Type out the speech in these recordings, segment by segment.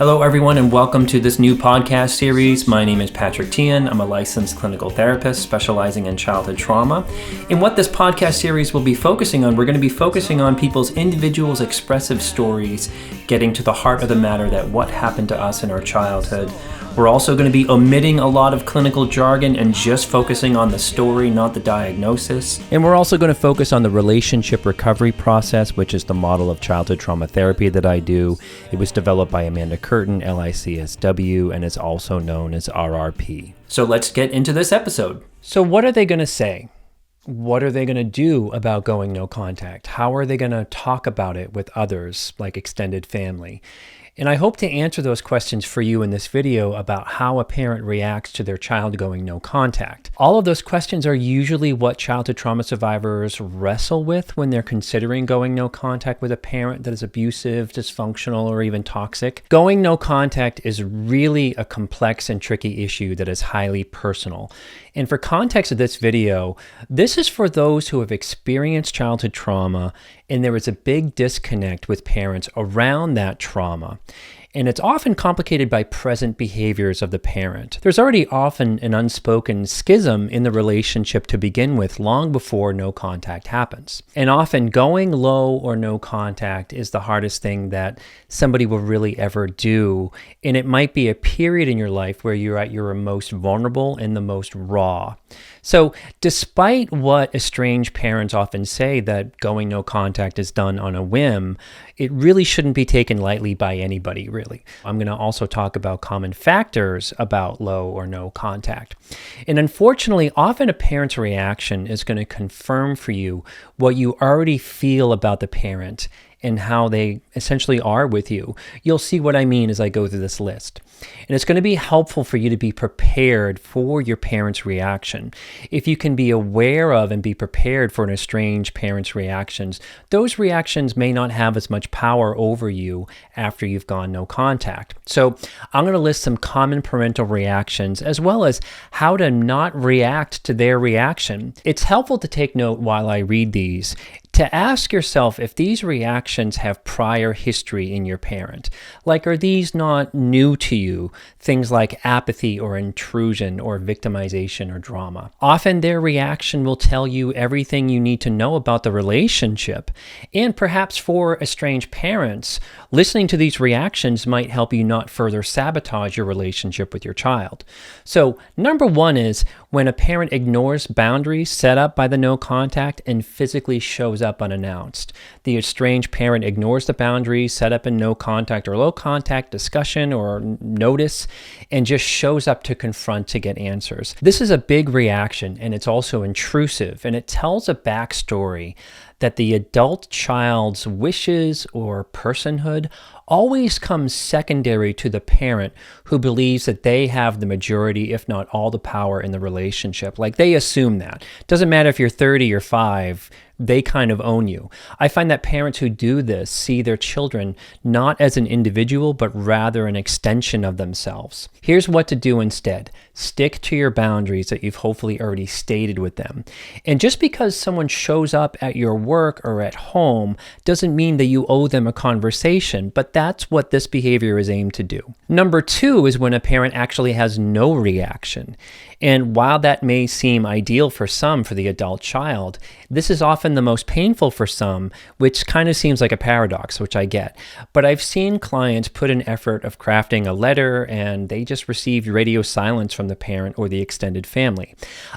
Hello, everyone, and welcome to this new podcast series. My name is Patrick Teahan. I'm a licensed clinical therapist specializing in childhood trauma. And what this podcast series will be focusing on, we're going to be focusing on people's individuals' expressive stories, getting to the heart of the matter that what happened to us in our childhood. We're also going to be omitting a lot of clinical jargon and just focusing on the story, not the diagnosis. And we're also going to focus on the relationship recovery process, which is the model of childhood trauma therapy that I do. It was developed by Amanda Curtin, LICSW, and is also known as RRP. So let's get into this episode. So what are they going to say? What are they going to do about going no contact? How are they going to talk about it with others, like extended family? And I hope to answer those questions for you in this video about how a parent reacts to their child going no contact. All of those questions are usually what childhood trauma survivors wrestle with when they're considering going no contact with a parent that is abusive, dysfunctional, or even toxic. Going no contact is really a complex and tricky issue that is highly personal. And for context of this video, this is for those who have experienced childhood trauma and there is a big disconnect with parents around that trauma. And it's often complicated by present behaviors of the parent. There's already often an unspoken schism in the relationship to begin with long before no contact happens. And often going low or no contact is the hardest thing that somebody will really ever do. And it might be a period in your life where you're at your most vulnerable and the most raw. So despite what estranged parents often say that going no contact is done on a whim, it really shouldn't be taken lightly by anybody, really. I'm going to also talk about common factors about low or no contact. And unfortunately, often a parent's reaction is going to confirm for you what you already feel about the parent and how they essentially are with you. You'll see what I mean as I go through this list. And it's going to be helpful for you to be prepared for your parent's reaction. If you can be aware of and be prepared for an estranged parent's reactions, those reactions may not have as much power over you after you've gone no contact. So I'm going to list some common parental reactions as well as how to not react to their reaction. It's helpful to take note while I read these to ask yourself if these reactions have prior history in your parent. Like, are these not new to you? Things like apathy or intrusion or victimization or drama. Often their reaction will tell you everything you need to know about the relationship. And perhaps for estranged parents, listening to these reactions might help you not further sabotage your relationship with your child. So number one is when a parent ignores boundaries set up by the no contact and physically shows up unannounced. The estranged parent ignores the boundaries set up in no contact or low contact discussion or notice and just shows up to confront to get answers. This is a big reaction and it's also intrusive, and it tells a backstory that the adult child's wishes or personhood always comes secondary to the parent who believes that they have the majority, if not all the power in the relationship. Like, they assume that. Doesn't matter if you're 30 or 5, they kind of own you. I find that parents who do this see their children not as an individual, but rather an extension of themselves. Here's what to do instead. Stick to your boundaries that you've hopefully already stated with them. And just because someone shows up at your work or at home doesn't mean that you owe them a conversation, but that's what this behavior is aimed to do. Number two is when a parent actually has no reaction. And while that may seem ideal for some for the adult child, this is often the most painful for some, which kind of seems like a paradox, which I get. But I've seen clients put an effort of crafting a letter and they just received radio silence from the parent or the extended family.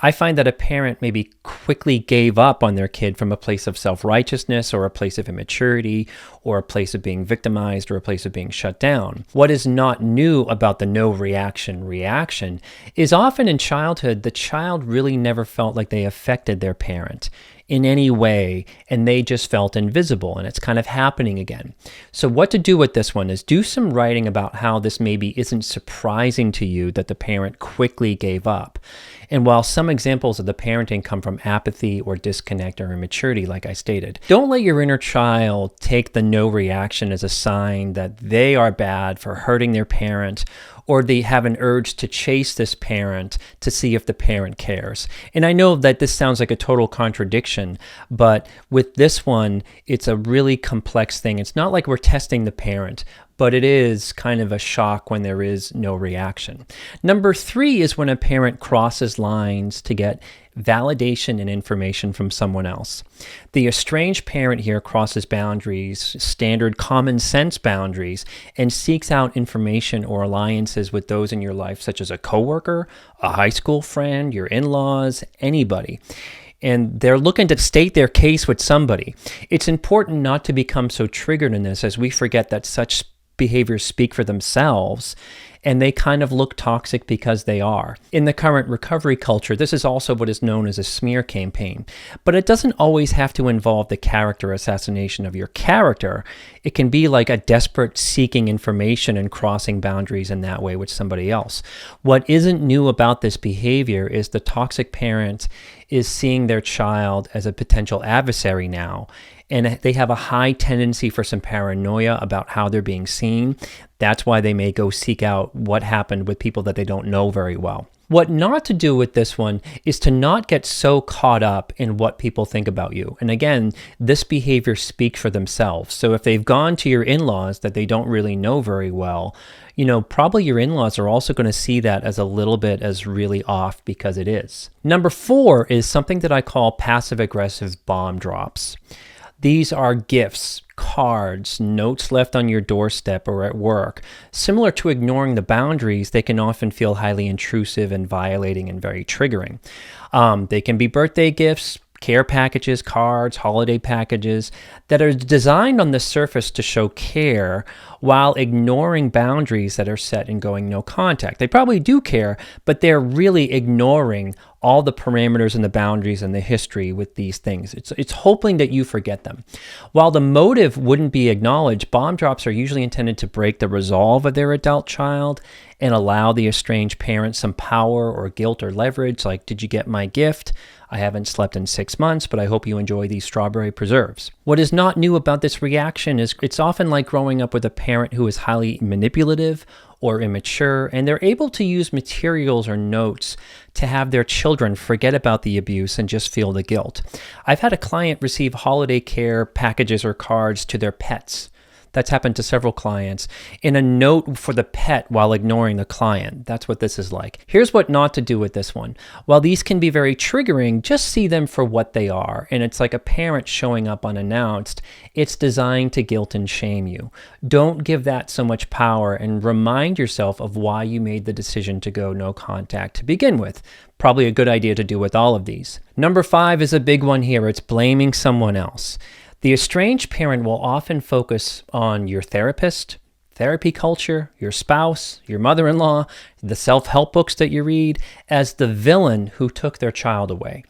I find that a parent maybe quickly gave up on their kid from a place of self-righteousness or a place of immaturity or a place of being victimized or a place of being shut down. What is not new about the no reaction is often in childhood, the child really never felt like they affected their parent in any way, and they just felt invisible, and it's kind of happening again. So what to do with this one is do some writing about how this maybe isn't surprising to you that the parent quickly gave up. And while some examples of the parenting come from apathy or disconnect or immaturity, like I stated, don't let your inner child take the no reaction as a sign that they are bad for hurting their parent, or they have an urge to chase this parent to see if the parent cares. And I know that this sounds like a total contradiction reaction. But with this one, it's a really complex thing. It's not like we're testing the parent, but it is kind of a shock when there is no reaction. Number 3 is when a parent crosses lines to get validation and information from someone else. The estranged parent here crosses boundaries, standard common sense boundaries, and seeks out information or alliances with those in your life, such as a coworker, a high school friend, your in-laws, anybody. And they're looking to state their case with somebody. It's important not to become so triggered in this as we forget that such behaviors speak for themselves, and they kind of look toxic because they are. In the current recovery culture, this is also what is known as a smear campaign, but it doesn't always have to involve the character assassination of your character. It can be like a desperate seeking information and crossing boundaries in that way with somebody else. What isn't new about this behavior is the toxic parent is seeing their child as a potential adversary now, and they have a high tendency for some paranoia about how they're being seen. That's why they may go seek out what happened with people that they don't know very well. What not to do with this one is to not get so caught up in what people think about you. And again, this behavior speaks for themselves. So if they've gone to your in-laws that they don't really know very well, probably your in-laws are also going to see that as a little bit as really off, because it is. Number 4 is something that I call passive-aggressive bomb drops. These are gifts, cards, notes left on your doorstep or at work. Similar to ignoring the boundaries, they can often feel highly intrusive and violating and very triggering. They can be birthday gifts, care packages, cards, holiday packages that are designed on the surface to show care while ignoring boundaries that are set and going no contact. They probably do care, but they're really ignoring all the parameters and the boundaries and the history with these things. It's hoping that you forget them. While the motive wouldn't be acknowledged, bomb drops are usually intended to break the resolve of their adult child and allow the estranged parent some power or guilt or leverage, like, did you get my gift? I haven't slept in 6 months, but I hope you enjoy these strawberry preserves. What is not new about this reaction is it's often like growing up with a parent who is highly manipulative or immature, and they're able to use materials or notes to have their children forget about the abuse and just feel the guilt. I've had a client receive holiday care packages or cards to their pets. That's happened to several clients, in a note for the pet while ignoring the client. That's what this is like. Here's what not to do with this one. While these can be very triggering, just see them for what they are. And it's like a parent showing up unannounced. It's designed to guilt and shame you. Don't give that so much power, and remind yourself of why you made the decision to go no contact to begin with. Probably a good idea to do with all of these. Number 5 is a big one here. It's blaming someone else. The estranged parent will often focus on your therapist, therapy culture, your spouse, your mother-in-law, the self-help books that you read, as the villain who took their child away.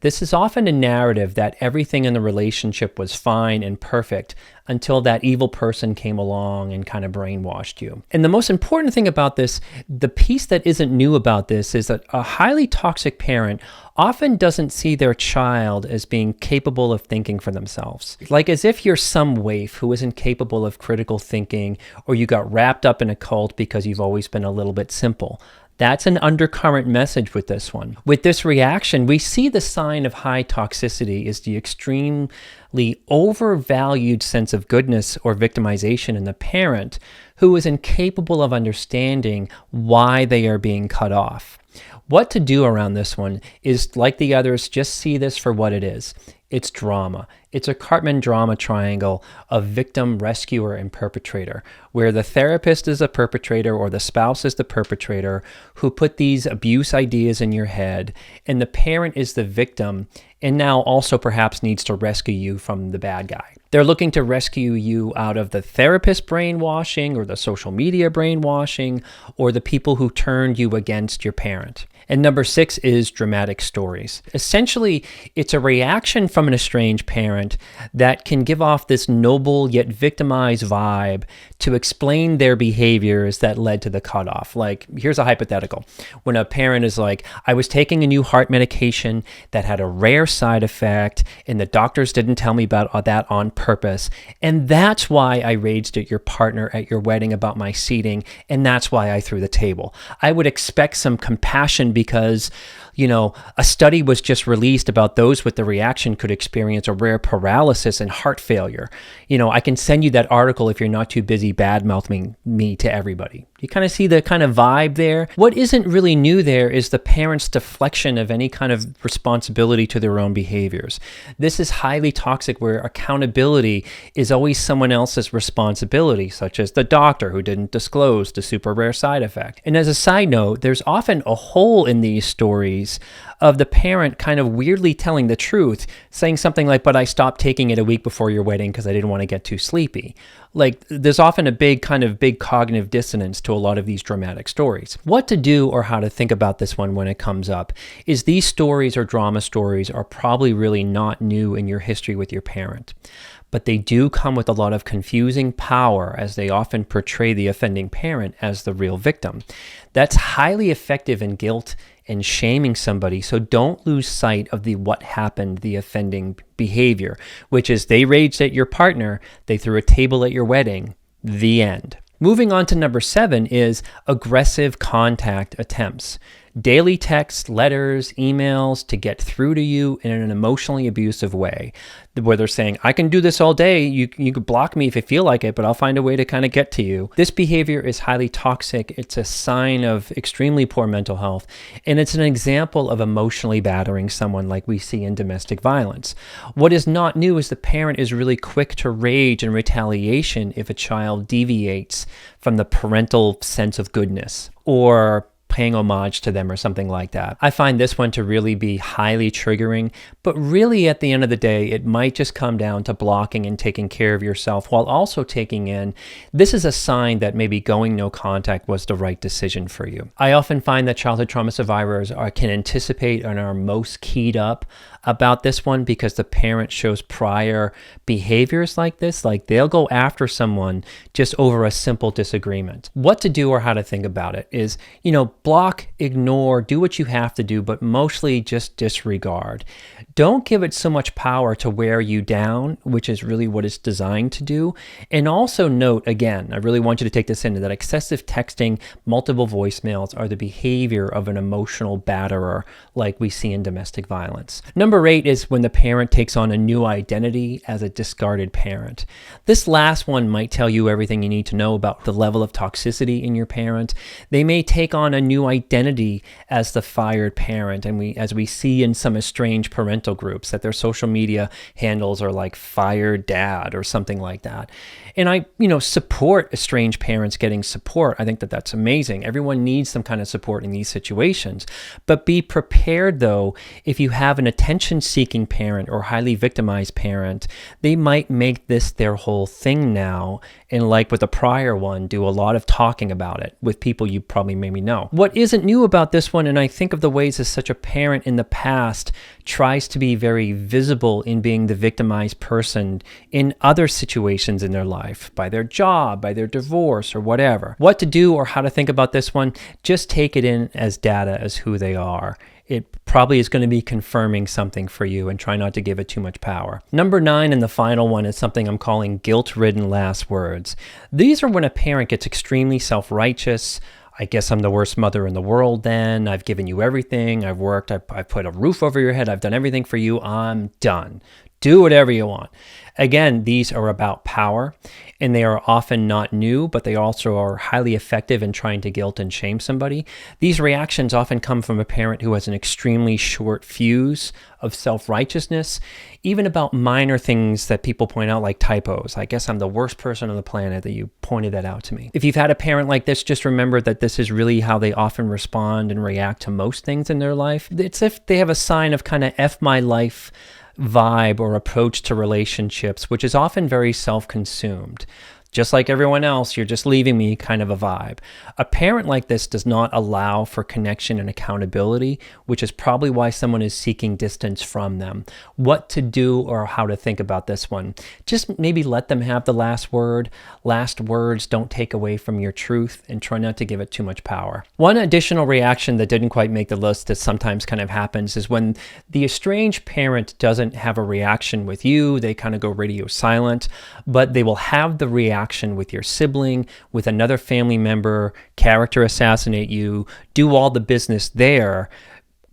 This is often a narrative that everything in the relationship was fine and perfect until that evil person came along and kind of brainwashed you. And the most important thing about this, the piece that isn't new about this, is that a highly toxic parent often doesn't see their child as being capable of thinking for themselves. Like as if you're some waif who isn't capable of critical thinking, or you got wrapped up in a cult because you've always been a little bit simple. That's an undercurrent message with this one. With this reaction, we see the sign of high toxicity is the extremely overvalued sense of goodness or victimization in the parent who is incapable of understanding why they are being cut off. What to do around this one is, like the others, just see this for what it is. It's drama. It's a Cartman drama triangle of victim, rescuer, and perpetrator, where the therapist is a perpetrator or the spouse is the perpetrator who put these abuse ideas in your head, and the parent is the victim and now also perhaps needs to rescue you from the bad guy. They're looking to rescue you out of the therapist brainwashing or the social media brainwashing or the people who turned you against your parent. And number 6 is dramatic stories. Essentially, it's a reaction from an estranged parent that can give off this noble yet victimized vibe to explain their behaviors that led to the cutoff. Like, here's a hypothetical. When a parent is like, I was taking a new heart medication that had a rare side effect, and the doctors didn't tell me about that on purpose, and that's why I raged at your partner at your wedding about my seating, and that's why I threw the table. I would expect some compassion because, a study was just released about those with the reaction could experience a rare paralysis and heart failure. I can send you that article if you're not too busy bad-mouthing me to everybody. You kind of see the kind of vibe there. What isn't really new there is the parent's deflection of any kind of responsibility to their own behaviors. This is highly toxic, where accountability is always someone else's responsibility, such as the doctor who didn't disclose the super rare side effect. And as a side note, there's often a hole in these stories of the parent kind of weirdly telling the truth, saying something like, but I stopped taking it a week before your wedding because I didn't want to get too sleepy. Like, there's often a big cognitive dissonance to a lot of these dramatic stories. What to do or how to think about this one when it comes up is these stories or drama stories are probably really not new in your history with your parent. But they do come with a lot of confusing power, as they often portray the offending parent as the real victim. That's highly effective in guilt and shaming somebody, so don't lose sight of what happened, the offending behavior, which is they raged at your partner, they threw a table at your wedding, the end. Moving on to number 7 is aggressive contact attempts. Daily texts, letters, emails to get through to you in an emotionally abusive way, where they're saying, I can do this all day, you can block me if you feel like it, but I'll find a way to kind of get to you. This behavior is highly toxic. It's a sign of extremely poor mental health, and it's an example of emotionally battering someone like we see in domestic violence. What is not new is the parent is really quick to rage and retaliation if a child deviates from the parental sense of goodness, or paying homage to them or something like that. I find this one to really be highly triggering, but really at the end of the day, it might just come down to blocking and taking care of yourself while also taking in, this is a sign that maybe going no contact was the right decision for you. I often find that childhood trauma survivors can anticipate and are most keyed up about this one because the parent shows prior behaviors like this, like they'll go after someone just over a simple disagreement. What to do or how to think about it is, block, ignore, do what you have to do, but mostly just disregard. Don't give it so much power to wear you down, which is really what it's designed to do. And also note, again, I really want you to take this in, that excessive texting, multiple voicemails are the behavior of an emotional batterer like we see in domestic violence. Number 8 is when the parent takes on a new identity as a discarded parent. This last one might tell you everything you need to know about the level of toxicity in your parent. They may take on a new identity as the fired parent, and as we see in some estranged parental groups, that their social media handles are like fired dad or something like that. And I support estranged parents getting support. I think that that's amazing. Everyone needs some kind of support in these situations. But be prepared, though, if you have an attention-seeking parent or highly victimized parent, they might make this their whole thing now, and like with the prior one, do a lot of talking about it with people you probably maybe know. What isn't new about this one, and I think of the ways as such a parent in the past tries to be very visible in being the victimized person in other situations in their life, by their job, by their divorce, or whatever. What to do or how to think about this one, just take it in as data as who they are. It probably is going to be confirming something for you, and try not to give it too much power. Number 9, and the final one, is something I'm calling guilt-ridden last words. These are when a parent gets extremely self-righteous. I guess I'm the worst mother in the world then. I've given you everything. I've worked. I've put a roof over your head. I've done everything for you. I'm done. Do whatever you want. Again, these are about power, and they are often not new, but they also are highly effective in trying to guilt and shame somebody. These reactions often come from a parent who has an extremely short fuse of self-righteousness, even about minor things that people point out, like typos. I guess I'm the worst person on the planet that you pointed that out to me. If you've had a parent like this, just remember that this is really how they often respond and react to most things in their life. It's if they have a sign of kind of F my life vibe or approach to relationships, which is often very self-consumed. Just like everyone else, you're just leaving me kind of a vibe. A parent like this does not allow for connection and accountability, which is probably why someone is seeking distance from them. What to do or how to think about this one. Just maybe let them have the last word. Last words don't take away from your truth, and try not to give it too much power. One additional reaction that didn't quite make the list that sometimes kind of happens is when the estranged parent doesn't have a reaction with you. They kind of go radio silent, but they will have the reaction reaction with your sibling, with another family member, character assassinate you, do all the business there,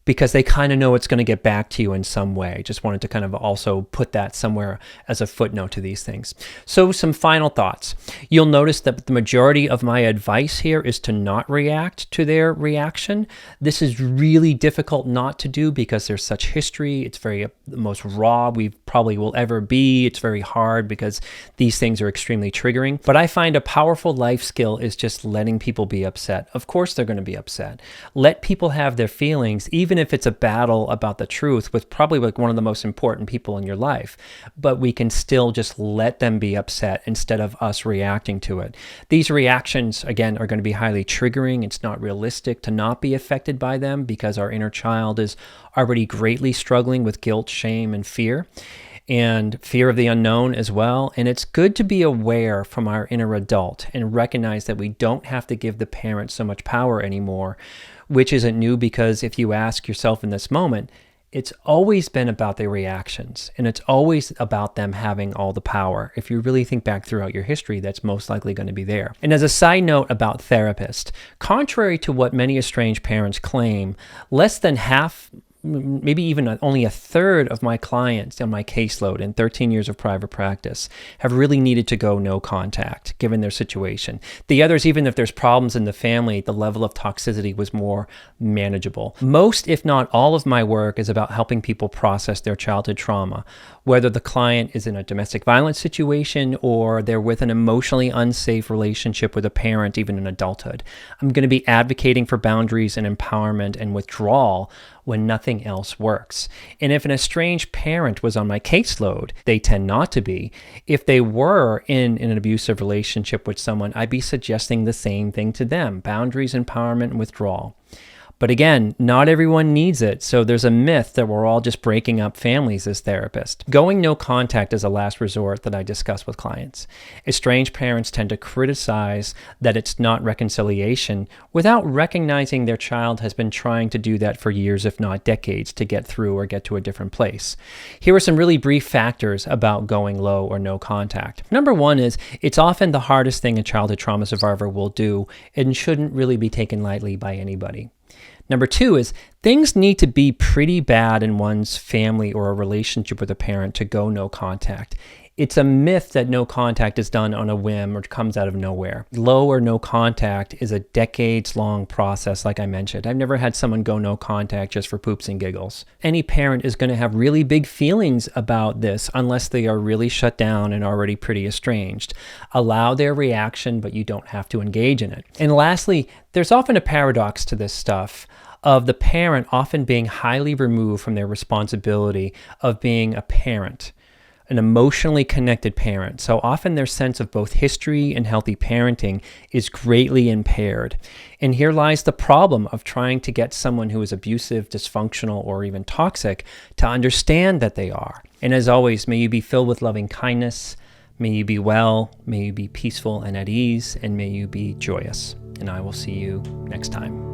because they kind of know it's going to get back to you in some way. Just wanted to kind of also put that somewhere as a footnote to these things. So some final thoughts. You'll notice that the majority of my advice here is to not react to their reaction. This is really difficult not to do because there's such history. It's the most raw we probably will ever be. It's very hard because these things are extremely triggering. But I find a powerful life skill is just letting people be upset. Of course they're going to be upset. Let people have their feelings, even if it's a battle about the truth with probably like one of the most important people in your life, but we can still just let them be upset instead of us reacting to it. These reactions, again, are going to be highly triggering. It's not realistic to not be affected by them because our inner child is already greatly struggling with guilt, shame, and fear of the unknown as well. And it's good to be aware from our inner adult and recognize that we don't have to give the parent so much power anymore, which isn't new because if you ask yourself in this moment, it's always been about their reactions and it's always about them having all the power. If you really think back throughout your history, that's most likely going to be there. And as a side note about therapists, contrary to what many estranged parents claim, less than half, maybe even only a third of my clients on my caseload in 13 years of private practice have really needed to go no contact, given their situation. The others, even if there's problems in the family, the level of toxicity was more manageable. Most, if not all of my work is about helping people process their childhood trauma, whether the client is in a domestic violence situation or they're with an emotionally unsafe relationship with a parent, even in adulthood. I'm going to be advocating for boundaries and empowerment and withdrawal when nothing else works. And if an estranged parent was on my caseload, they tend not to be. If they were in an abusive relationship with someone, I'd be suggesting the same thing to them: boundaries, empowerment, and withdrawal. But again, not everyone needs it, so there's a myth that we're all just breaking up families as therapists. Going no contact is a last resort that I discuss with clients. Estranged parents tend to criticize that it's not reconciliation without recognizing their child has been trying to do that for years, if not decades, to get through or get to a different place. Here are some really brief factors about going low or no contact. Number one is it's often the hardest thing a childhood trauma survivor will do and shouldn't really be taken lightly by anybody. Number two is things need to be pretty bad in one's family or a relationship with a parent to go no contact. It's a myth that no contact is done on a whim or comes out of nowhere. Low or no contact is a decades-long process, like I mentioned. I've never had someone go no contact just for poops and giggles. Any parent is going to have really big feelings about this unless they are really shut down and already pretty estranged. Allow their reaction, but you don't have to engage in it. And lastly, there's often a paradox to this stuff of the parent often being highly removed from their responsibility of being a parent, an emotionally connected parent. So often their sense of both history and healthy parenting is greatly impaired. And here lies the problem of trying to get someone who is abusive, dysfunctional, or even toxic to understand that they are. And as always, may you be filled with loving kindness. May you be well. May you be peaceful and at ease. And may you be joyous. And I will see you next time.